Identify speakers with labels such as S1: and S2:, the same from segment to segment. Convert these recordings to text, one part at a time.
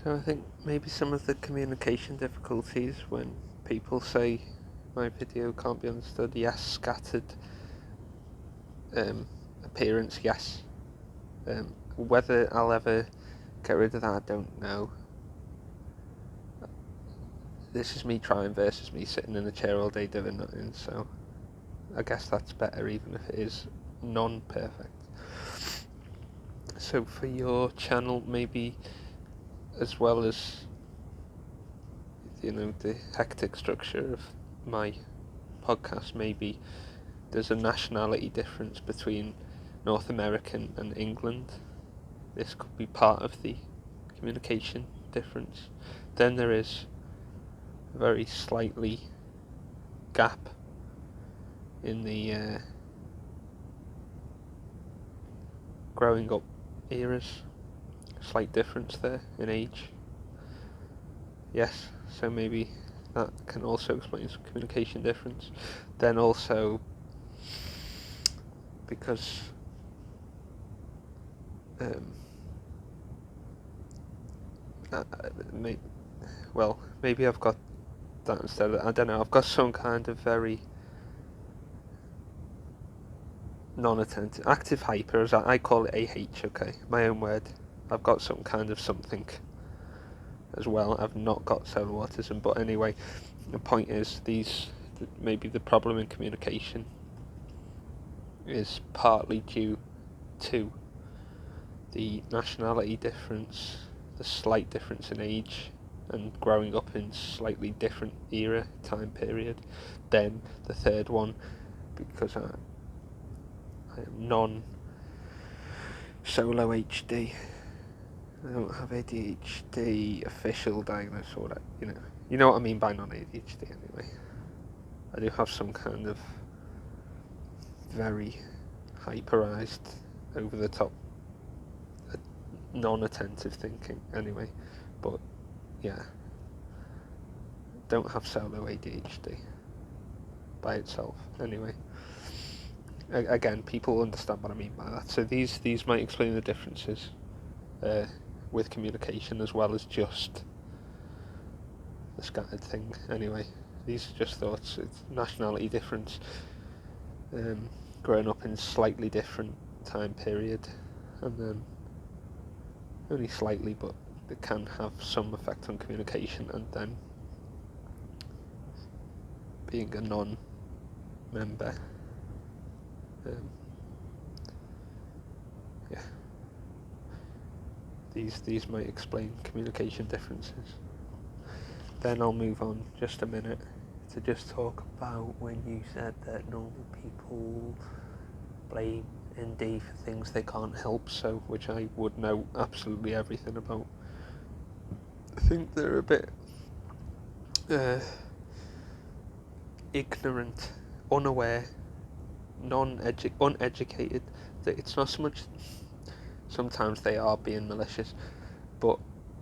S1: So I think maybe some of the communication difficulties when people say my video can't be understood, yes, scattered appearance, yes. Whether I'll ever get rid of that, I don't know. This is me trying versus me sitting in a chair all day doing nothing, so I guess that's better even if it is non-perfect. So for your channel, maybe as well as, you know, the hectic structure of my podcast, maybe there's a nationality difference between North American and England. This could be part of the communication difference. Then there is a very slightly gap in the growing up eras. Slight difference there in age. Yes, so maybe that can also explain some communication difference. Then also, because maybe I've got that instead of, I don't know, I've got some kind of very non-attentive, active hyper, as I call it AH, okay, my own word. I've got some kind of something as well. I've not got cerebral autism, but anyway, the point is maybe the problem in communication is partly due to the nationality difference, the slight difference in age, and growing up in slightly different time period. Then the third one, because I am non-solo HD. I don't have ADHD official diagnosis, or that, you know what I mean by non-ADHD anyway. I do have some kind of very hyperized, over the top, non-attentive thinking anyway, but yeah, don't have solo ADHD by itself anyway. Again, people understand what I mean by that, so these might explain the differences with communication as well as just the scattered thing anyway. These are just thoughts. It's nationality difference, growing up in slightly different time period, and then only slightly, but it can have some effect on communication, and then being a non-member. Yeah. These might explain communication differences. Then I'll move on just a minute to just talk about when you said that normal people blame ND for things they can't help, so which I would know absolutely everything about. I think they're a bit ignorant, unaware, uneducated. That it's not so much. Sometimes they are being malicious, but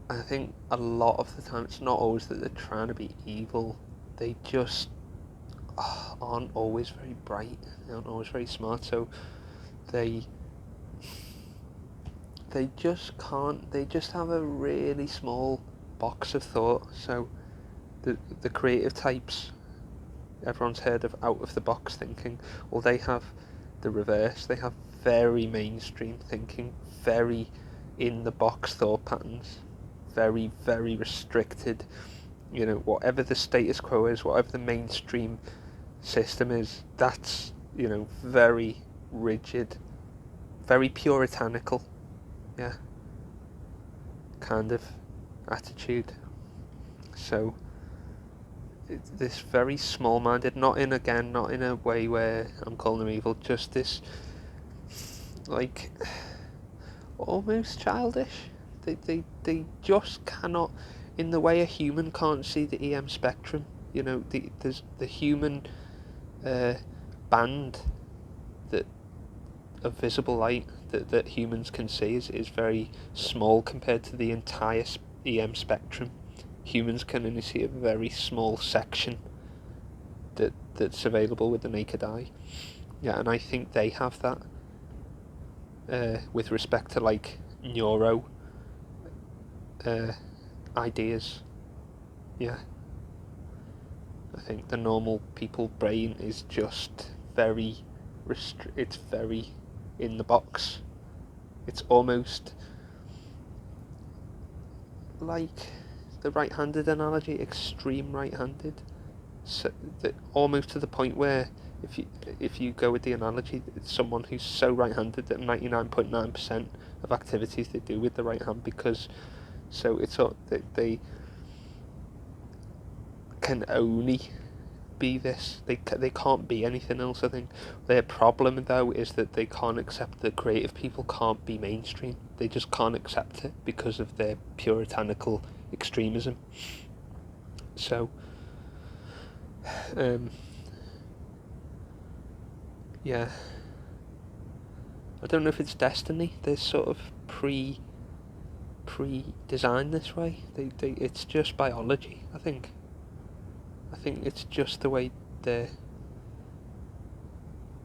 S1: I think a lot of the time it's not always that they're trying to be evil. They just aren't always very bright. They aren't always very smart. So they just can't. They just have a really small box of thought. So the creative types, everyone's heard of out of the box thinking. Well, they have the reverse. They have very mainstream thinking, very in the box thought patterns, very, very restricted. You know, whatever the status quo is, whatever the mainstream system is, that's, you know, very rigid, very puritanical, yeah, kind of attitude. So this very small-minded, not in a way where I'm calling them evil, just this, like, almost childish. They just cannot, in the way a human can't see the EM spectrum. You know, there's the human band that of visible light that humans can see is very small compared to the entire EM spectrum. Humans can only see a very small section that's available with the naked eye. Yeah, and I think they have that with respect to like neuro ideas. Yeah. I think the normal people brain is just very it's very in the box. It's almost like the right-handed analogy, extreme right-handed. So almost to the point where if you go with the analogy, it's someone who's so right-handed that 99.9% of activities they do with the right hand, because so it's they can only be this. They can't be anything else. I think their problem though is that they can't accept that creative people can't be mainstream. They just can't accept it because of their puritanical extremism. So yeah, I don't know if it's destiny. They're sort of pre-designed this way. It's just biology. I think it's just the way their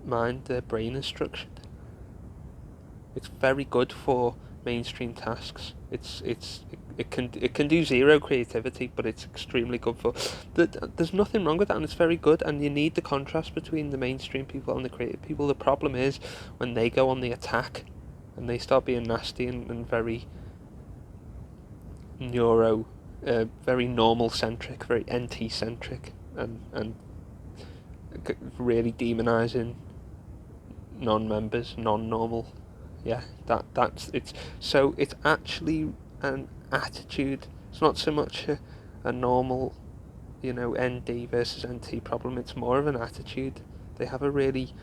S1: mind, their brain is structured. It's very good for mainstream tasks. It can do zero creativity, but it's extremely good for. There's nothing wrong with that, and it's very good. And you need the contrast between the mainstream people and the creative people. The problem is when they go on the attack, and they start being nasty and very very normal centric, very NT centric, and really demonizing non-members, non-normal. Yeah, that's it's. So it's actually an attitude. It's not so much a normal, ND versus NT problem. It's more of an attitude. They have a really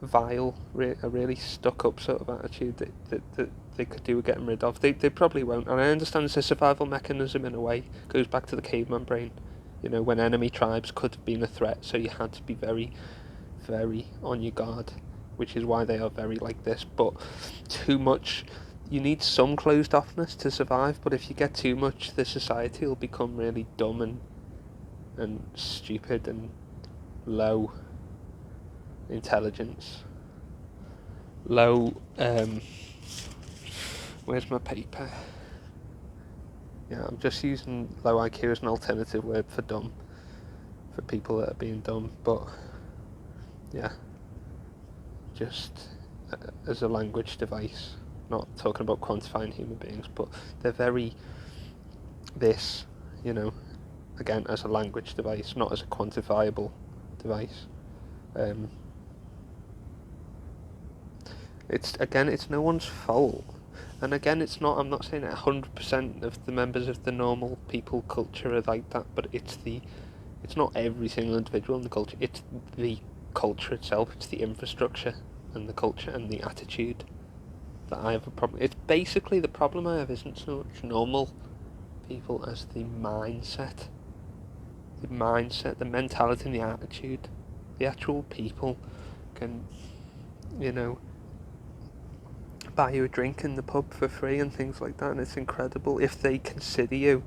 S1: vile, a really stuck-up sort of attitude that they could do with getting rid of. They probably won't. And I understand it's a survival mechanism in a way. It goes back to the caveman brain. When enemy tribes could have been a threat, so you had to be very, very on your guard, which is why they are very like this. But too much, you need some closed offness to survive, but if you get too much, the society will become really dumb and stupid and low intelligence, low where's my paper? Yeah, I'm just using low IQ as an alternative word for dumb, for people that are being dumb, but yeah, just as a language device, not talking about quantifying human beings, but they're very this, again, as a language device, not as a quantifiable device. It's no one's fault. And again, I'm not saying that 100% of the members of the normal people culture are like that, but it's not every single individual in the culture, it's the culture itself, it's the infrastructure and the culture and the attitude that I have a problem. It's basically, the problem I have isn't so much normal people as the mindset, the mentality and the attitude. The actual people can, buy you a drink in the pub for free and things like that, and it's incredible if they consider you.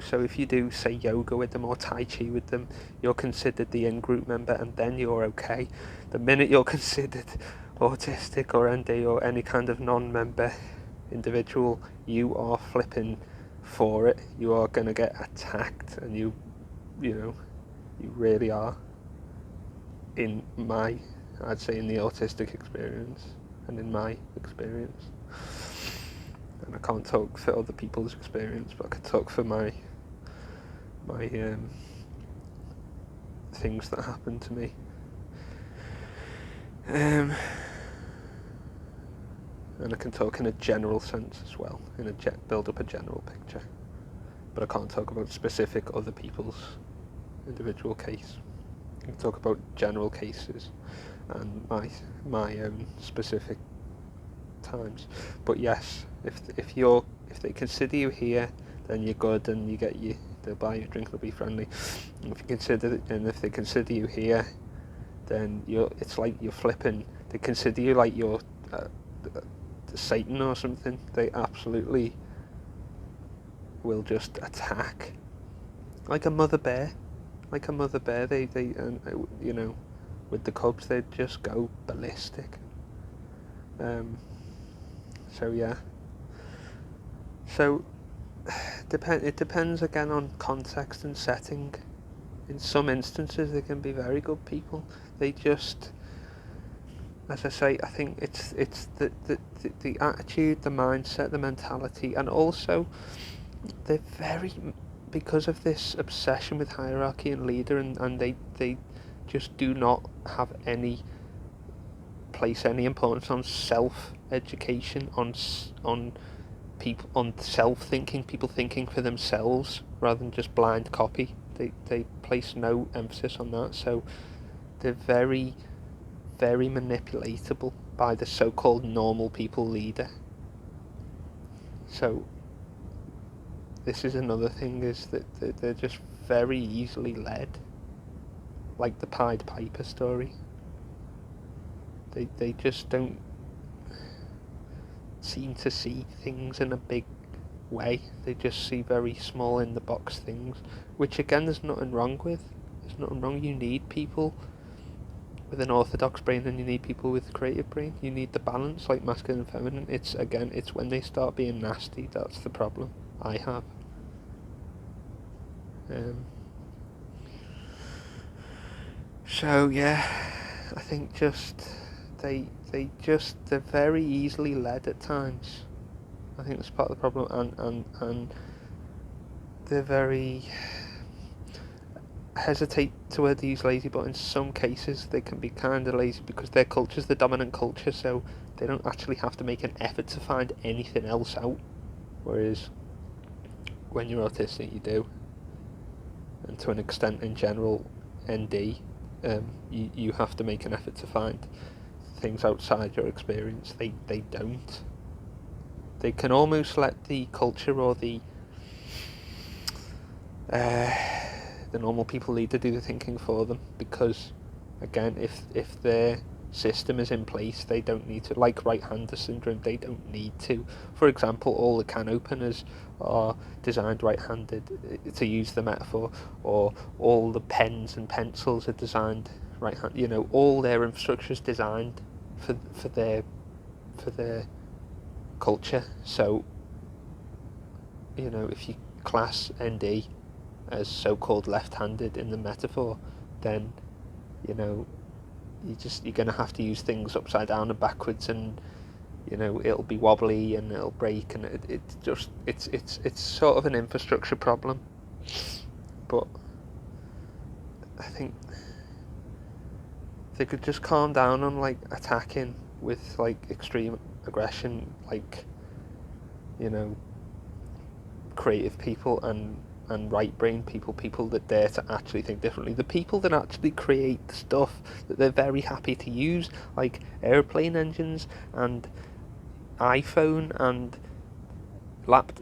S1: So if you do, say, yoga with them or Tai Chi with them, you're considered the in-group member, and then you're okay. The minute you're considered autistic or ND or any kind of non-member individual, you are flipping for it. You are going to get attacked, and you really are, I'd say, in the autistic experience, and in my experience. And I can't talk for other people's experience, but I can talk for my things that happened to me. And I can talk in a general sense as well, build up a general picture. But I can't talk about specific other people's individual case. I can talk about general cases and my own specific times. But yes, if they consider you here, then you're good, and they'll buy you a drink, they'll be friendly. And if they consider you here, then it's like you're flipping. They consider you like you're Satan or something. They absolutely will just attack, like a mother bear. They with the cubs, they just go ballistic. So yeah. So It depends again on context and setting. In some instances, they can be very good people. They just, as I say, I think it's the attitude, the mindset, the mentality, and also they're very, because of this obsession with hierarchy and leader, and they just do not have any place any importance on self-education, on people, on self-thinking, people thinking for themselves rather than just blind copy. They place no emphasis on that, so they're very, very manipulatable by the so-called normal people leader. So this is another thing, is that they're just very easily led, like the Pied Piper story. They just don't seem to see things in a big way. They just see very small in the box things, which again there's nothing wrong with. There's nothing wrong. You need people with an orthodox brain and you need people with a creative brain. You need the balance, like masculine and feminine. It's when they start being nasty that's the problem I have. So yeah, I think just they're very easily led at times. I think that's part of the problem, and they're very hesitate to whether use lazy, but in some cases they can be kind of lazy because their culture's the dominant culture, so they don't actually have to make an effort to find anything else out. Whereas when you're autistic, you do, and to an extent in general, ND, you have to make an effort to find things outside your experience. They don't. They can almost let the culture or the normal people leader do the thinking for them, because again, if their system is in place, they don't need to, like right-hander syndrome, they don't need to. For example, all the can openers are designed right-handed, to use the metaphor, or all the pens and pencils are designed right-handed. You know, all their infrastructure is designed for their culture. So, you know, if you class ND as so-called left-handed in the metaphor, then, you know, you're going to have to use things upside down and backwards, and, you know, it'll be wobbly and it'll break, and it's sort of an infrastructure problem. But I think they could just calm down on like attacking with like extreme aggression, like, you know, creative people and right brain people that dare to actually think differently, the people that actually create stuff that they're very happy to use, like airplane engines and iPhone and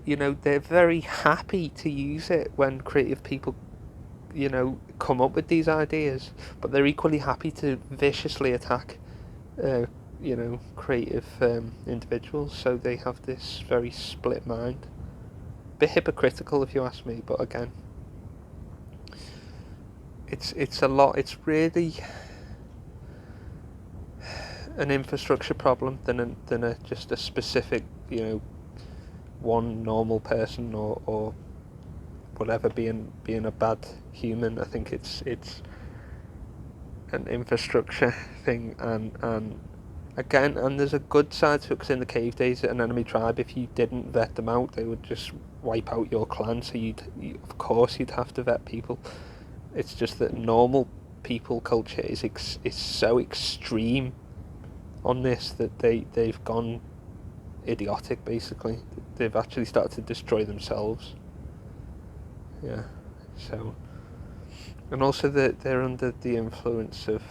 S1: you know, they're very happy to use it when creative people, you know, come up with these ideas, but they're equally happy to viciously attack you know, creative individuals. So they have this very split mind. Bit hypocritical if you ask me, but again, it's a lot. It's really an infrastructure problem than just a specific, you know, one normal person or whatever being a bad human. I think it's an infrastructure thing, and again, and there's a good side to it, because in the cave days, an enemy tribe, if you didn't vet them out, they would just wipe out your clan, so of course you'd have to vet people. It's just that normal people culture is so extreme on this that they've gone idiotic, basically. They've actually started to destroy themselves. Yeah, so, and also that they're under the influence of,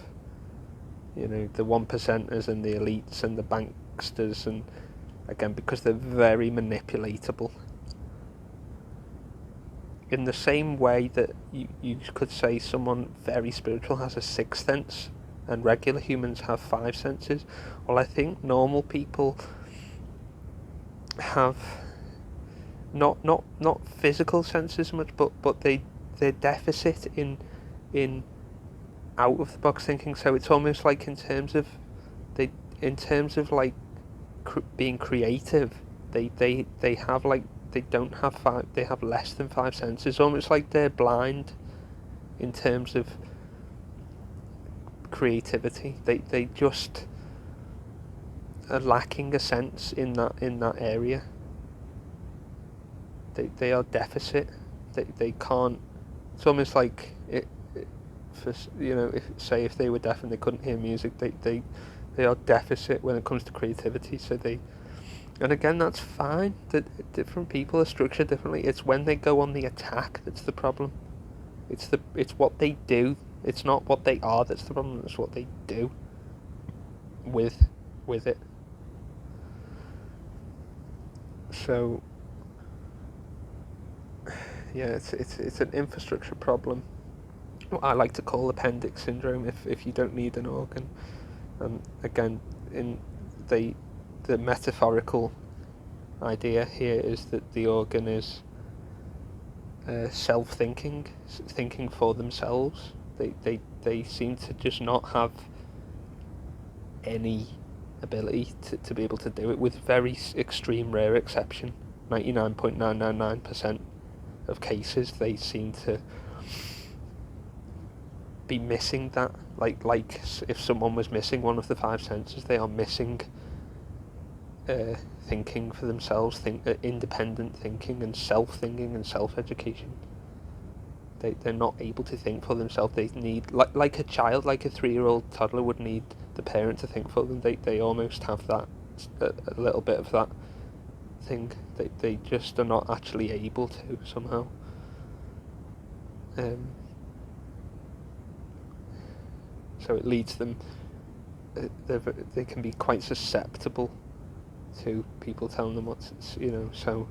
S1: you know, the 1%ers and the elites and the banksters, and again, because they're very manipulatable. In the same way that you could say someone very spiritual has a sixth sense and regular humans have five senses, well, I think normal people have not physical senses much, but their deficit in out of the box thinking. So it's almost like in terms of like being creative, they have like they don't have five. They have less than five senses. Almost like they're blind in terms of creativity. They just are lacking a sense in that area. They are deficit. They can't. It's almost like for if they were deaf and they couldn't hear music, they are deficit when it comes to creativity. So and again, that's fine. Different people are structured differently. It's when they go on the attack that's the problem. It's what they do. It's not what they are that's the problem. It's what they do with it. So yeah, it's an infrastructure problem. What I like to call appendix syndrome. If you don't need an organ, and again, in the metaphorical idea here is that the organ is self-thinking, thinking for themselves. They seem to just not have any ability to be able to do it, with very extreme rare exception. 99.999% of cases they seem to be missing that. Like if someone was missing one of the five senses, they are missing thinking for themselves, independent thinking and self-thinking and self-education. They're not able to think for themselves. They need, like a child, like a 3-year-old toddler would need the parent to think for them. They almost have that, a little bit of that thing. They just are not actually able to somehow. So it leads them, they can be quite susceptible to people telling them so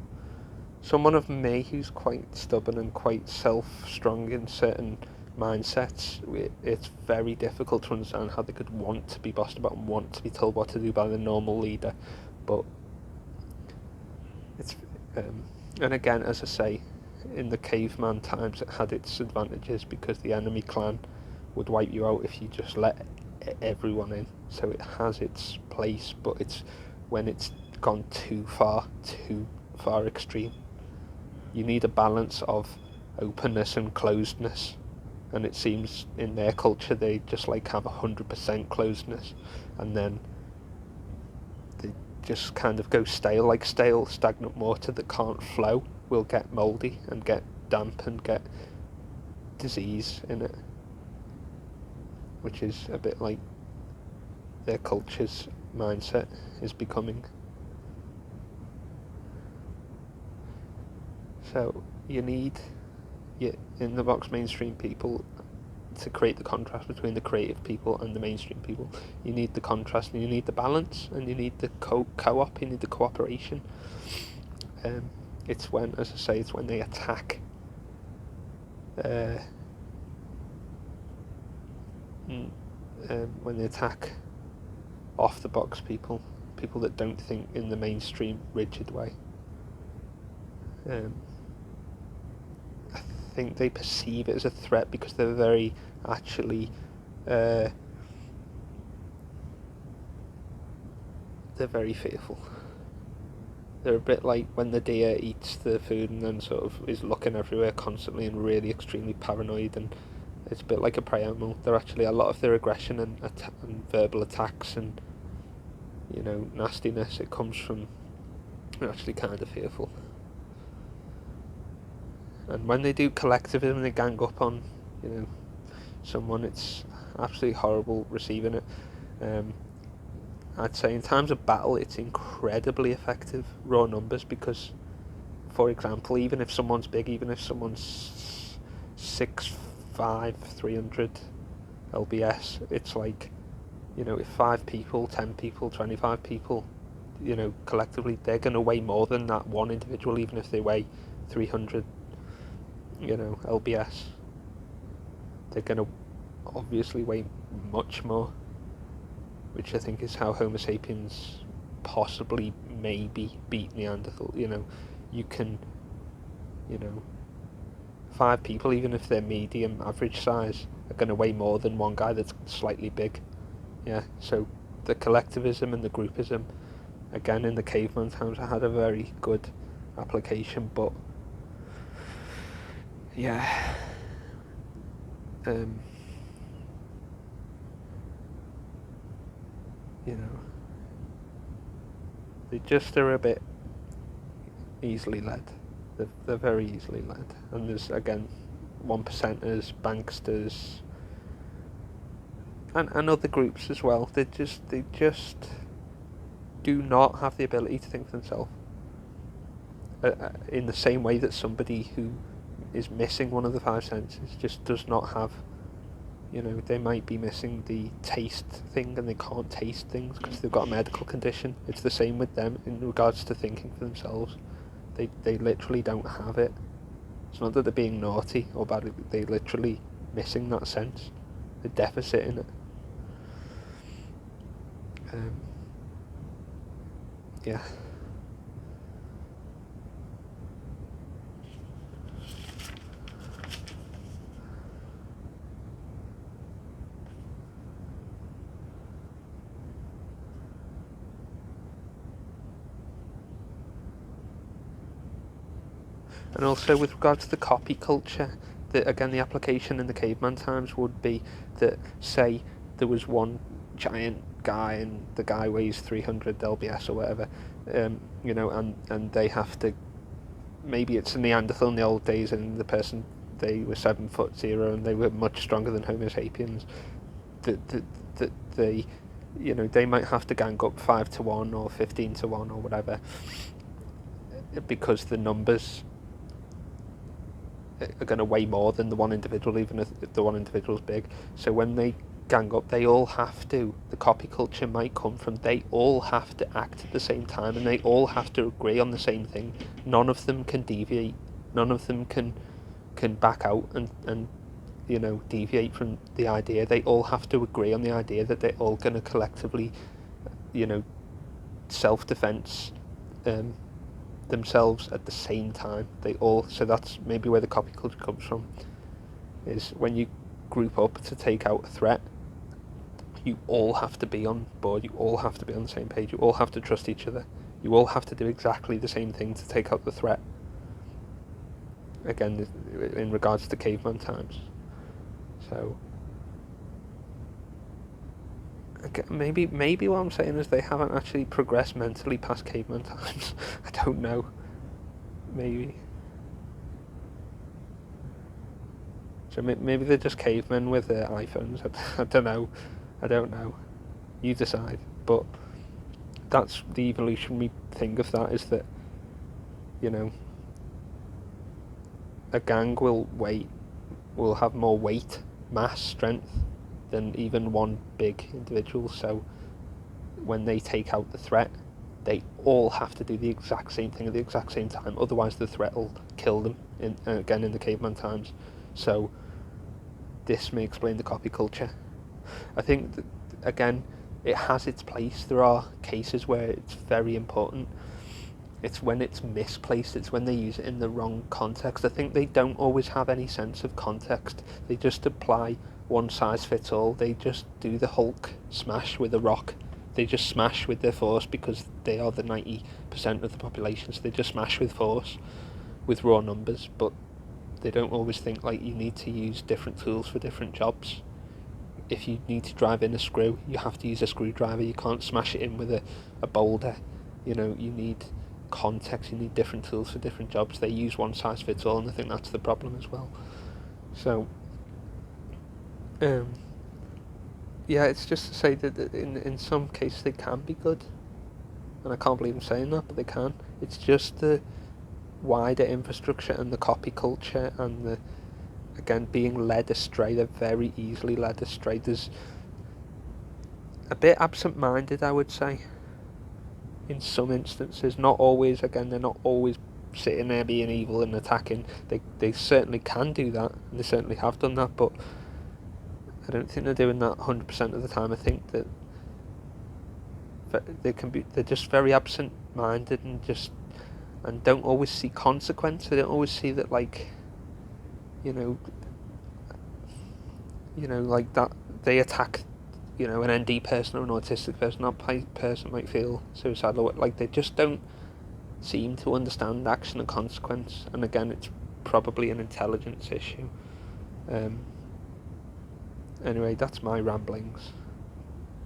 S1: someone of me who's quite stubborn and quite self-strong in certain mindsets, it's very difficult to understand how they could want to be bossed about and want to be told what to do by the normal leader. But it's and again, as I say, in the caveman times it had its advantages because the enemy clan would wipe you out if you just let everyone in. So it has its place, but it's when it's gone too far extreme. You need a balance of openness and closedness, and it seems in their culture they just have 100% closedness, and then they just kind of go stale, stagnant water that can't flow will get mouldy and get damp and get disease in it, which is a bit like their culture's mindset is becoming. So you need, in the box, mainstream people to create the contrast between the creative people and the mainstream people. You need the contrast, and you need the balance, and you need the co-op, you need the cooperation. It's when, as I say, it's when they attack when they attack off the box people that don't think in the mainstream rigid way. I think they perceive it as a threat because they're very actually they're very fearful. They're a bit like when the deer eats the food and then sort of is looking everywhere constantly and really extremely paranoid, and it's a bit like a prey animal. They're actually, a lot of their aggression and verbal attacks and nastiness, it comes from they're actually kind of fearful. And when they do collectivism, they gang up on someone, it's absolutely horrible receiving it. I'd say in times of battle it's incredibly effective, raw numbers, because for example, even if someone's big, even if someone's 6'5", 300 lbs, it's like, if 5 people, 10 people, 25 people, collectively, they're going to weigh more than that one individual, even if they weigh 300 lbs. They're going to obviously weigh much more, which I think is how Homo sapiens possibly maybe beat Neanderthal. You can 5 people, even if they're medium average size, are going to weigh more than one guy that's slightly big. So the collectivism and the groupism, again, in the caveman times, I had a very good application, but yeah, you know, they just are a bit easily led. They're very easily led, and there's again 1%ers, banksters, and other groups as well. They just do not have the ability to think for themselves. In the same way that somebody who is missing one of the five senses just does not have, they might be missing the taste thing and they can't taste things because they've got a medical condition. It's the same with them in regards to thinking for themselves. They literally don't have it. It's not that they're being naughty or bad, they're literally missing that sense. The deficit in it. Yeah. And also with regards to the copy culture, again the application in the caveman times would be that, say there was one giant guy and the guy weighs 300 lbs or whatever, and they have to, maybe it's a Neanderthal in the old days and the person, they were 7'0" and they were much stronger than Homo sapiens, that they might have to gang up 5-1 or 15-1 or whatever, because the numbers are going to weigh more than the one individual, even if the one individual is big. So when they gang up, they all have to, the copy culture might come from, they all have to act at the same time and they all have to agree on the same thing. None of them can deviate. None of them can back out and deviate from the idea. They all have to agree on the idea that they're all going to collectively, self-defense themselves at the same time. So that's maybe where the copy culture comes from, is when you group up to take out a threat, you all have to be on board, you all have to be on the same page, you all have to trust each other, you all have to do exactly the same thing to take out the threat. Again, in regards to caveman times. So maybe what I'm saying is they haven't actually progressed mentally past caveman times. I don't know. Maybe. So maybe they're just cavemen with their iPhones. I don't know. You decide. But that's the evolutionary thing of that, is that, a gang will have more weight, mass, strength than even one big individual. So when they take out the threat, they all have to do the exact same thing at the exact same time, otherwise the threat will kill them, in the caveman times. So this may explain the copy culture. I think that, again, it has its place. There are cases where it's very important. It's when it's misplaced, it's when they use it in the wrong context. I think they don't always have any sense of context. They just apply one size fits all. They just do the Hulk smash with a rock. They just smash with their force because they are the 90% of the population, so they just smash with force, with raw numbers. But they don't always think, like, you need to use different tools for different jobs. If you need to drive in a screw, you have to use a screwdriver. You can't smash it in with a boulder. You need context, you need different tools for different jobs. They use one size fits all, and I think that's the problem as well. So it's just to say that in some cases they can be good, and I can't believe I'm saying that, but they can. It's just the wider infrastructure and the copy culture and the, again, being led astray. They're very easily led astray. There's a bit absent-minded, I would say, in some instances. Not always. Again, they're not always sitting there being evil and attacking. They certainly can do that, and they certainly have done that, but I don't think they're doing that 100% of the time. I think that they're just very absent-minded and don't always see consequence. They don't always see that, like, like that they attack, an ND person or an autistic person. That person might feel suicidal. Like, they just don't seem to understand action and consequence, and again, it's probably an intelligence issue. Anyway, that's my ramblings.